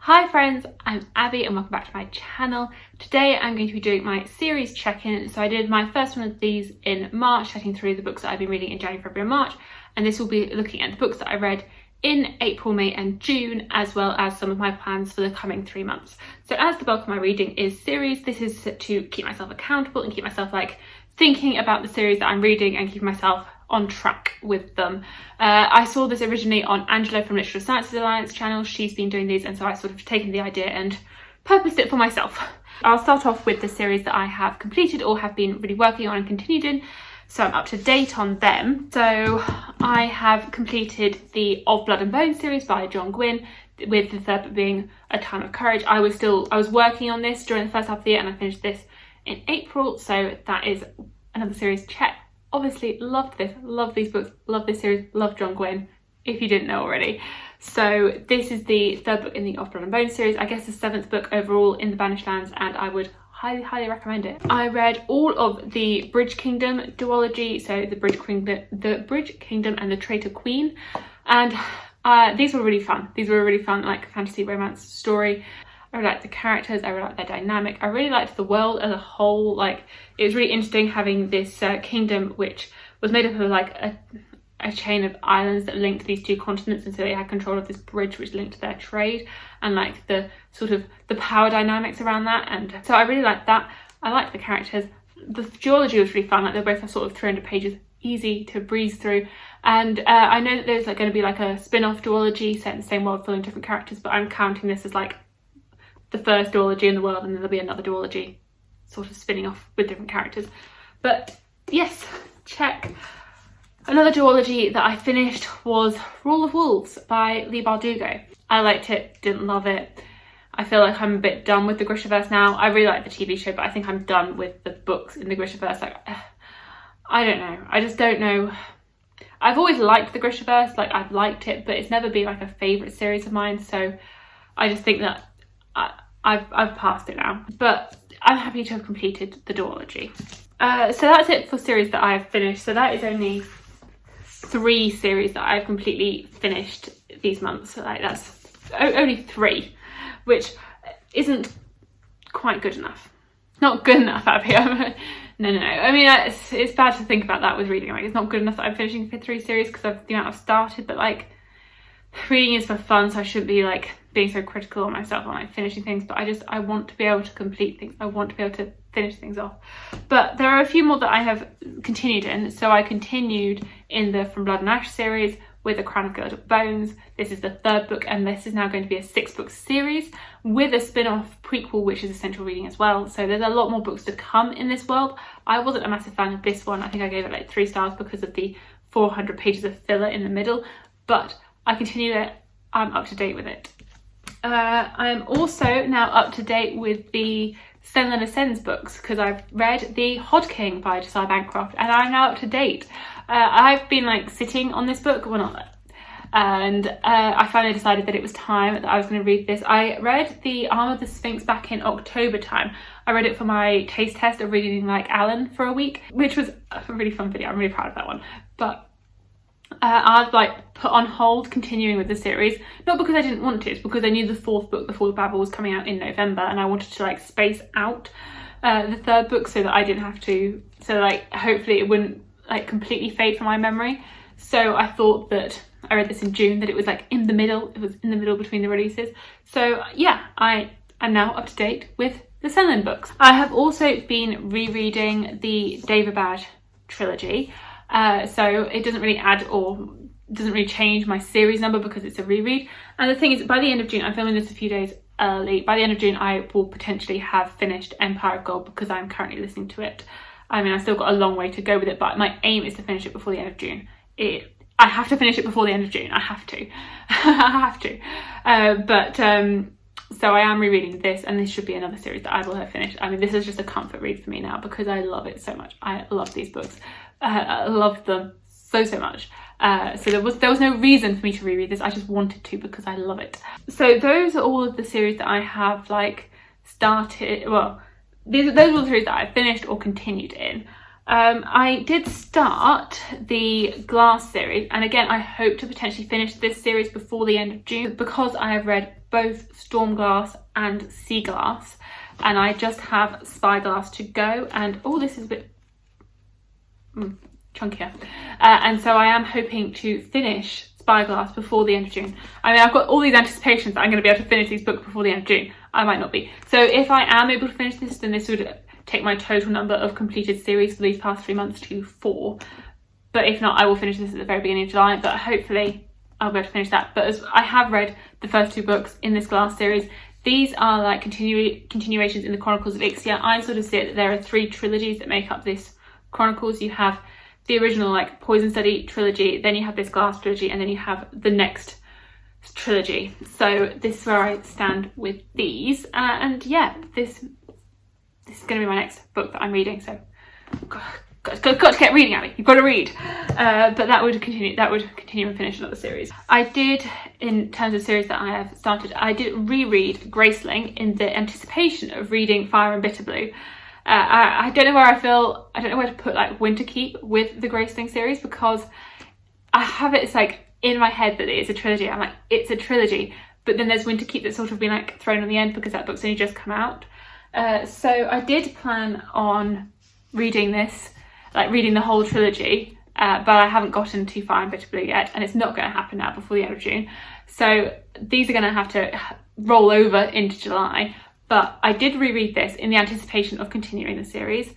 Hi friends, I'm Abby and welcome back to my channel. Today I'm going to be doing my series check-in. So I did my first one of these in March, checking through the books that I've been reading in January, February and March. And this will be looking at the books that I read in April, May and June, as well as some of my plans for the coming 3 months. So as the bulk of my reading is series, this is to keep myself accountable and keep myself thinking about the series that I'm reading and keep myself on track with them. I saw this originally on Angelo from Literature Sciences Alliance channel. She's been doing these, and so I sort of taken the idea and purposed it for myself. I'll start off with the series that I have completed or have been really working on and continued in, so I'm up to date on them. So I have completed the Of Blood and Bone series by John Gwynne, with the third book being A Time of Courage. I was working on this during the first half of the year and I finished this in April, so that is another series check. Obviously loved this, love these books, love this series, love John Gwynne, if you didn't know already. So this is the third book in the Of Blood and Bone series, I guess the 7th book overall in the Banished Lands, and I would highly recommend it. I read all of the Bridge Kingdom duology, so the Bridge Kingdom and the Traitor Queen, and these were really fun. These were a really fun fantasy romance story. I really liked the characters, I really liked their dynamic, I really liked the world as a whole. It was really interesting having this kingdom which was made up of a chain of islands that linked these two continents, and so they had control of this bridge which linked their trade and the sort of the power dynamics around that. And so I really liked that. I liked the characters. The duology was really fun. They both have sort of 300 pages, easy to breeze through. And I know that there's going to be a spin-off duology set in the same world following different characters, but I'm counting this as the first duology in the world, and then there'll be another duology sort of spinning off with different characters. But yes, check. Another duology that I finished was Rule of Wolves by Leigh Bardugo. I liked it, didn't love it. I feel like I'm a bit done with the Grishaverse now. I really like the TV show, but I think I'm done with the books in the Grishaverse. I don't know. I just don't know. I've always liked the Grishaverse, I've liked it, but it's never been a favourite series of mine, so I just think that I've passed it now. But I'm happy to have completed the duology. So that's it for series that I have finished. So that is only 3 series that I've completely finished these months. That's only 3, which isn't quite good enough. Not good enough, Abby. No. I mean, it's bad to think about that with reading. It's not good enough that I'm finishing for 3 series because of the amount I've started, but reading is for fun, so I shouldn't be being so critical on myself when I'm finishing things. But I want to be able to complete things. I want to be able to finish things off. But there are a few more that I have continued in. So I continued in the From Blood and Ash series with A Crown of Girded Bones. This is the 3rd book, and this is now going to be a 6-book series with a spin-off prequel, which is essential reading as well. So there's a lot more books to come in this world. I wasn't a massive fan of this one. I think I gave it 3 stars because of the 400 pages of filler in the middle, but I continue it. I'm up to date with it. I am also now up to date with the Senlin Ascends books because I've read The Hod King by Josiah Bancroft, and I'm now up to date. I've been sitting on this book, well, not that, and I finally decided that it was time that I was going to read this. I read The Arm of the Sphinx back in October time. I read it for my taste test of reading like Alan for a week, which was a really fun video. I'm really proud of that one. But I've put on hold continuing with the series, not because I didn't want to, it's because I knew the 4th book, The Fall of Babel, was coming out in November, and I wanted to space out the 3rd book so that I didn't have to, hopefully it wouldn't completely fade from my memory. So I thought that I read this in June, that it was in the middle, it was in the middle between the releases. So yeah, I am now up to date with the Senlin books. I have also been rereading the Daevabad trilogy. So it doesn't really add or doesn't really change my series number because it's a reread. And the thing is, by the end of June, I'm filming this a few days early. By the end of June, I will potentially have finished Empire of Gold because I'm currently listening to it. I mean, I've still got a long way to go with it, but my aim is to finish it before the end of June. I have to finish it before the end of June. I have to. I have to. So I am rereading this, and this should be another series that I will have finished. I mean, this is just a comfort read for me now because I love it so much. I love these books. I love them so much. So there was no reason for me to reread this. I just wanted to because I love it. So those are all of the series that I have started. Well, those are the series that I finished or continued in. I did start the Glass series, and again I hope to potentially finish this series before the end of June because I have read both Stormglass and Sea Glass, and I just have Spyglass to go. And oh, this is a bit chunkier, and so I am hoping to finish Spyglass before the end of June. I mean, I've got all these anticipations that I'm going to be able to finish these books before the end of June. I might not be. So if I am able to finish this, then this would take my total number of completed series for these past 3 months to 4. But if not, I will finish this at the very beginning of July, but hopefully I'll be able to finish that. But as I have read the first 2 books in this Glass series, these are like continuations in the Chronicles of Ixia. I sort of see it that there are 3 trilogies that make up this Chronicles. You have the original like Poison Study trilogy, then you have this Glass trilogy, and then you have the next trilogy. So this is where I stand with these, and yeah, this is going to be my next book that I'm reading. So got to get reading, Abby. You've got to read. But that would continue and finish another series. I did, in terms of series that I have started, I did reread Graceling in the anticipation of reading Fire and Bitter Blue. I don't know where I don't know where to put like Winterkeep with the Graceling series, because I have it, it's like in my head that it's a trilogy. I'm like, it's a trilogy, but then there's Winterkeep that's sort of been like thrown on the end because that book's only just come out. So I did plan on reading this, like reading the whole trilogy, but I haven't gotten to Fire and Bitter Blue yet, and it's not going to happen now before the end of June. So these are going to have to roll over into July. But I did reread this in the anticipation of continuing the series.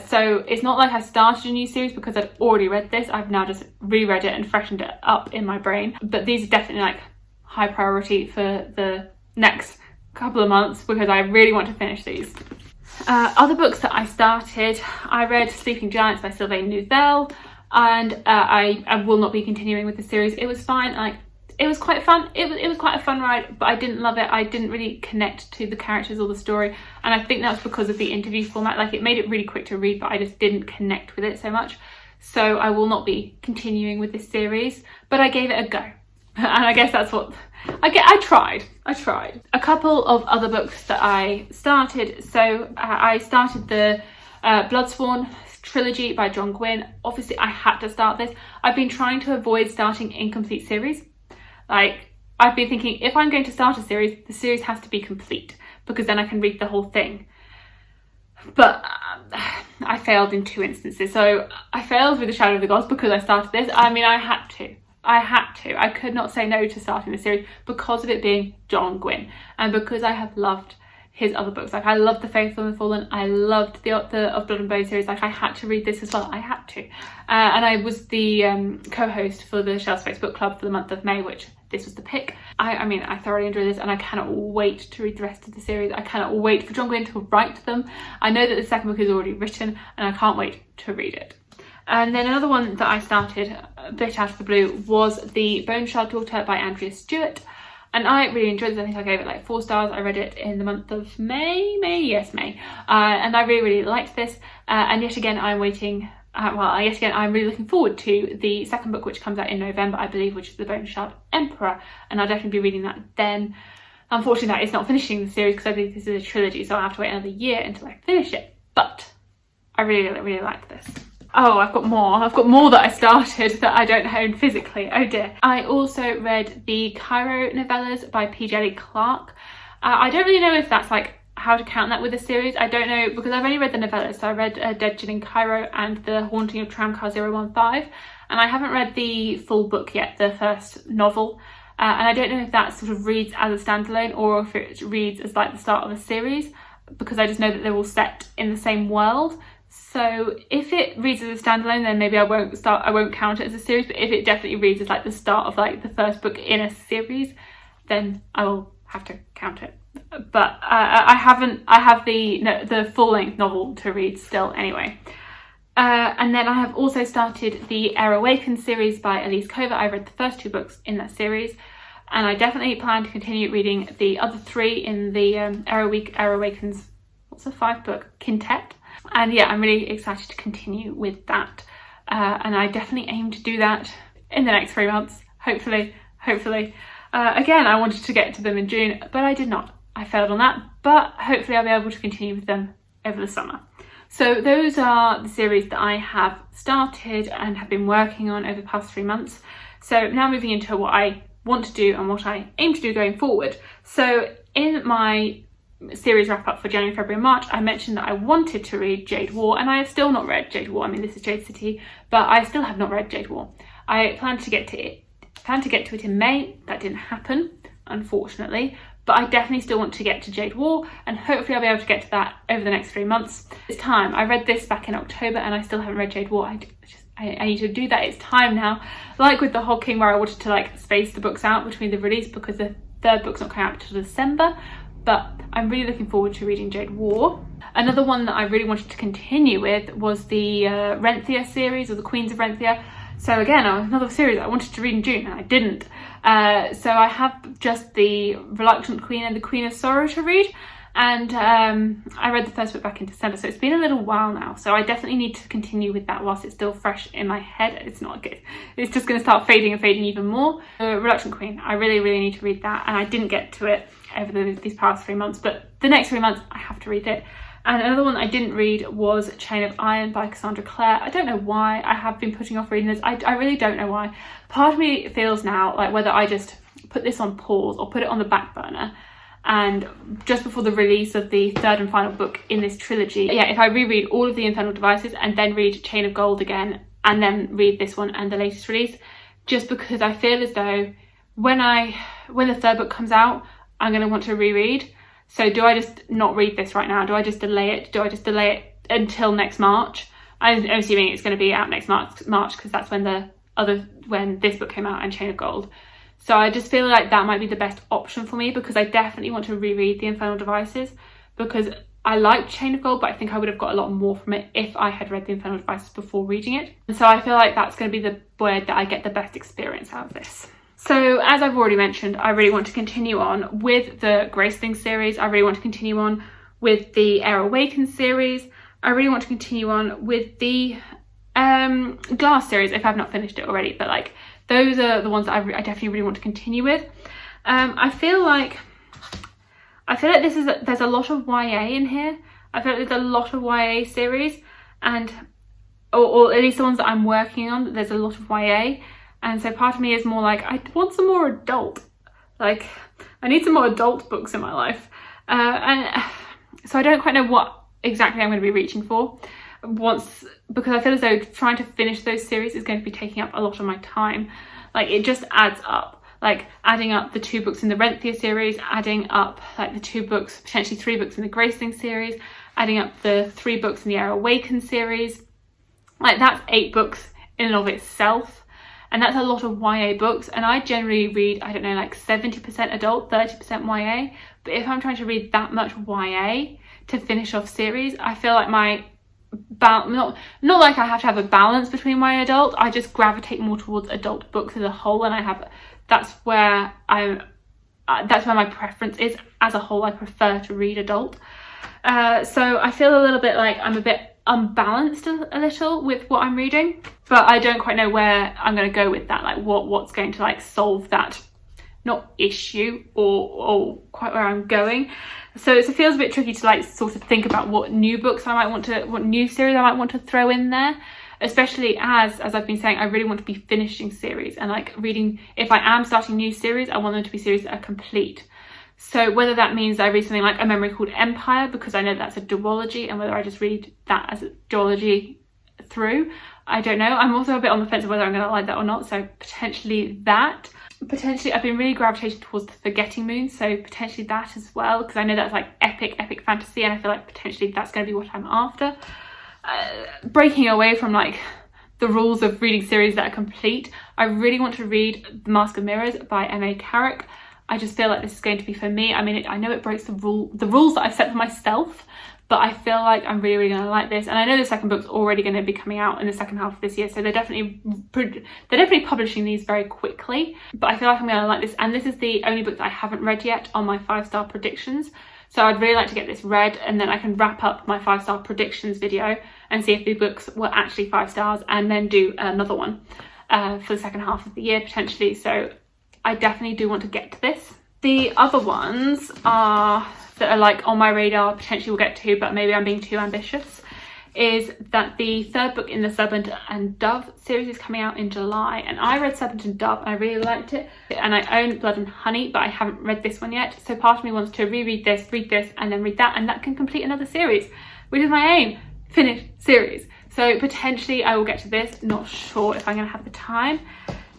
So it's not like I started a new series because I'd already read this. I've now just reread it and freshened it up in my brain. But these are definitely like high priority for the next couple of months because I really want to finish these. Other books that I started, I read Sleeping Giants by Sylvain Neuvel, and I will not be continuing with the series. It was fine. Like, it was quite fun. It was quite a fun ride, but I didn't love it. I didn't really connect to the characters or the story, and I think that's because of the interview format. Like, it made it really quick to read, but I just didn't connect with it so much. So I will not be continuing with this series, but I gave it a go. And I guess that's what I tried. A couple of other books that I started. So I started the Bloodsworn trilogy by John Gwynne. Obviously, I had to start this. I've been trying to avoid starting incomplete series. Like, I've been thinking, if I'm going to start a series, the series has to be complete because then I can read the whole thing. But I failed in 2 instances. So I failed with The Shadow of the Gods because I started this. I mean, I had to. I could not say no to starting the series because of it being John Gwynne and because I have loved his other books. Like, I loved The Faithful and the Fallen. I loved the Of Blood and Bone series. Like, I had to read this as well. I had to. And I was the co-host for the Shelf Space Book Club for the month of May, which this was the pick. I mean, I thoroughly enjoyed this and I cannot wait to read the rest of the series. I cannot wait for John Gwynne to write them. I know that the second book is already written and I can't wait to read it. And then another one that I started a bit out of the blue was The Bone Shard Daughter by Andrea Stewart. And I really enjoyed this. I think I gave it like 4 stars. I read it in the month of May. And I really liked this. And yet again, I'm waiting. I'm really looking forward to the second book, which comes out in November, I believe, which is The Bone Shard Emperor. And I'll definitely be reading that then. Unfortunately, that is not finishing the series because I believe this is a trilogy, so I'll have to wait another year until I finish it. But I really liked this. Oh, I've got more that I started that I don't own physically. Oh dear. I also read the Cairo novellas by P. Jelly Clark. I don't really know if that's like how to count that with a series. I don't know because I've only read the novellas. So I read Dead Gin in Cairo and The Haunting of Tramcar 015, and I haven't read the full book yet, the first novel. And I don't know if that sort of reads as a standalone or if it reads as like the start of a series, because I just know that they're all set in the same world. So if it reads as a standalone, then maybe I won't count it as a series. But if it definitely reads as like the start of like the first book in a series, then I will have to count it. But I have the full length novel to read still anyway. And then I have also started the Air Awakens series by Elise Kova. I read the first 2 books in that series, and I definitely plan to continue reading the other 3 in the Air Awakens, what's a 5-book quintet. And yeah, I'm really excited to continue with that. And I definitely aim to do that in the next 3 months, hopefully. Again, I wanted to get to them in June, but I did not. I failed on that, but hopefully I'll be able to continue with them over the summer. So those are the series that I have started and have been working on over the past 3 months. So now moving into what I want to do and what I aim to do going forward. So in my series wrap up for January, February and March, I mentioned that I wanted to read Jade War, and I have still not read Jade War. I mean, this is Jade City, but I still have not read Jade War. I planned to get to it in May. That didn't happen, unfortunately, but I definitely still want to get to Jade War, and hopefully I'll be able to get to that over the next 3 months. It's time. I read this back in October and I still haven't read Jade War. I need to do that. It's time now. Like with the Hog King, where I wanted to like space the books out between the release because the third book's not coming out until December, but I'm really looking forward to reading Jade War. Another one that I really wanted to continue with was the Renthia series, or the Queens of Renthia. So again, another series I wanted to read in June and I didn't. So I have just the Reluctant Queen and the Queen of Sorrow to read. And I read the first book back in December, so it's been a little while now. So I definitely need to continue with that whilst it's still fresh in my head. It's not good. It's just going to start fading and fading even more. The Reluctant Queen, I really, really need to read that. And I didn't get to it over these past 3 months, but the next 3 months I have to read it. And another one I didn't read was Chain of Iron by Cassandra Clare. I don't know why I have been putting off reading this. I really don't know why. Part of me feels now like whether I just put this on pause or put it on the back burner, and just before the release of the third and final book in this trilogy, yeah, if I reread all of the Infernal Devices and then read Chain of Gold again and then read this one and the latest release, just because I feel as though when the third book comes out, I'm going to want to reread. So do I just not read this right now? Do I just delay it? Do I just delay it until next March? I'm assuming it's going to be out next March because that's when this book came out and Chain of Gold. So I just feel like that might be the best option for me, because I definitely want to reread the Infernal Devices, because I liked Chain of Gold, but I think I would have got a lot more from it if I had read the Infernal Devices before reading it. And so I feel like that's going to be the way that I get the best experience out of this. So as I've already mentioned, I really want to continue on with the Graceling series. I really want to continue on with the Heir Awakens series. I really want to continue on with the Glass series if I've not finished it already, but like those are the ones that I definitely really want to continue with. I feel like there's a lot of YA in here. I feel like there's a lot of YA series, and or at least the ones that I'm working on, there's a lot of YA. And so part of me is more like, I want some more adult. Like, I need some more adult books in my life. And so I don't quite know what exactly I'm going to be reaching for because I feel as though trying to finish those series is going to be taking up a lot of my time. Like, it just adds up. Like, adding up the 2 books in the Renthia series, adding up like the 2 books, potentially 3 books in the Graceling series, adding up the 3 books in the Heir Awakens series. Like, that's 8 books in and of itself. And that's a lot of YA books, and I generally read, I don't know, like 70% adult, 30% YA. But if I'm trying to read that much YA to finish off series, I feel like my not like I have to have a balance between my adult. I just gravitate more towards adult books as a whole, and that's where my preference is as a whole. I prefer to read adult. So I feel a little bit like I'm a bit unbalanced a little with what I'm reading, but I don't quite know where I'm going to go with that, like what's going to like solve that not issue or quite where I'm going. So it feels a bit tricky to like sort of think about what new series I might want to throw in there, especially as I've been saying, I really want to be finishing series and like reading. If I am starting new series, I want them to be series that are complete. So whether that means I read something like A Memory Called Empire, because I know that's a duology, and whether I just read that as a duology through, I don't know. I'm also a bit on the fence of whether I'm going to like that or not, so potentially that. Potentially, I've been really gravitating towards the Forgetting Moon, so potentially that as well, because I know that's like epic fantasy, and I feel like potentially that's going to be what I'm after. Breaking away from like the rules of reading series that are complete, I really want to read The Mask of Mirrors by M.A. Carrick. I just feel like this is going to be for me. I mean, I know it breaks the rules that I've set for myself, but I feel like I'm really, really going to like this. And I know the second book's already going to be coming out in the second half of this year, so they're definitely publishing these very quickly. But I feel like I'm going to like this, and this is the only book that I haven't read yet on my 5-star predictions. So I'd really like to get this read, and then I can wrap up my 5-star predictions video and see if the books were actually 5 stars, and then do another one for the second half of the year potentially. So I definitely do want to get to this. The other ones that are like on my radar, potentially we'll get to, but maybe I'm being too ambitious, is that the third book in the Serpent and Dove series is coming out in July, and I read Serpent and Dove and I really liked it, and I own Blood and Honey, but I haven't read this one yet. So part of me wants to reread this, read this, and then read that, and that can complete another series, which is my aim, finish series. So potentially I will get to this, not sure if I'm going to have the time.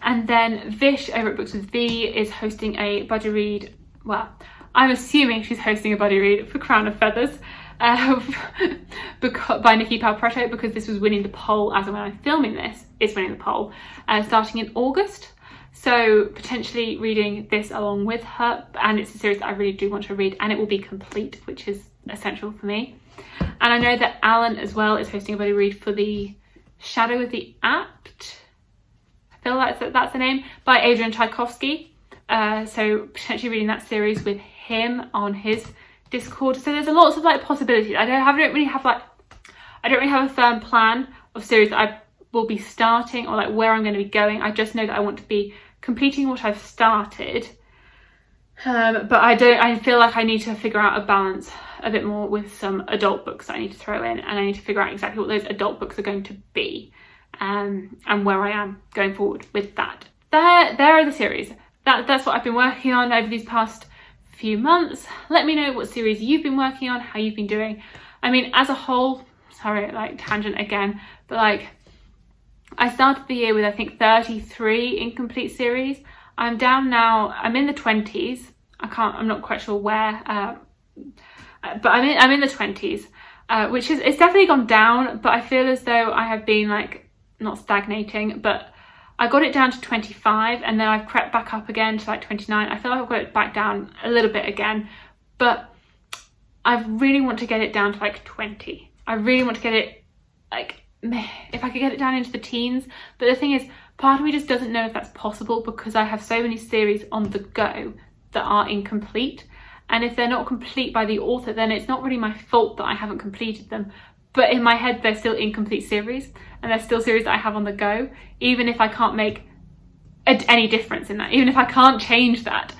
And then Vish over at Books with V is hosting a buddy read. Well, I'm assuming she's hosting a buddy read for Crown of Feathers by Nikki Palpretto, because this was winning the poll as of when I'm filming this, is winning the poll, starting in August. So potentially reading this along with her, and it's a series that I really do want to read, and it will be complete, which is essential for me. And I know that Alan as well is hosting a buddy read for The Shadow of the Apt, I feel like that's the name, by Adrian Tchaikovsky. So potentially reading that series with him on his Discord. So there's lots of like possibilities. I don't really have a firm plan of series that I will be starting, or like where I'm going to be going. I just know that I want to be completing what I've started, but I feel like I need to figure out a balance a bit more with some adult books that I need to throw in, and I need to figure out exactly what those adult books are going to be, and where I am going forward with that. There are the series. That's what I've been working on over these past few months. Let me know what series you've been working on, how you've been doing. I mean, as a whole, sorry, like tangent again, but like I started the year with I think 33 incomplete series. I'm down now, I'm in the 20s. I'm not quite sure where, but I'm in the 20s, which is, it's definitely gone down, but I feel as though I have been like not stagnating, but I got it down to 25, and then I've crept back up again to like 29. I feel like I've got it back down a little bit again, but I really want to get it down to like 20. I really want to get it, like, if I could get it down into the teens. But the thing is, part of me just doesn't know if that's possible, because I have so many series on the go that are incomplete. And if they're not complete by the author, then it's not really my fault that I haven't completed them. But in my head, they're still incomplete series, and they're still series that I have on the go, even if I can't make any difference in that, even if I can't change that.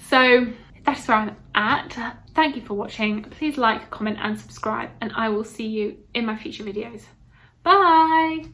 So that's where I'm at. Thank you for watching. Please like, comment and subscribe, and I will see you in my future videos. Bye!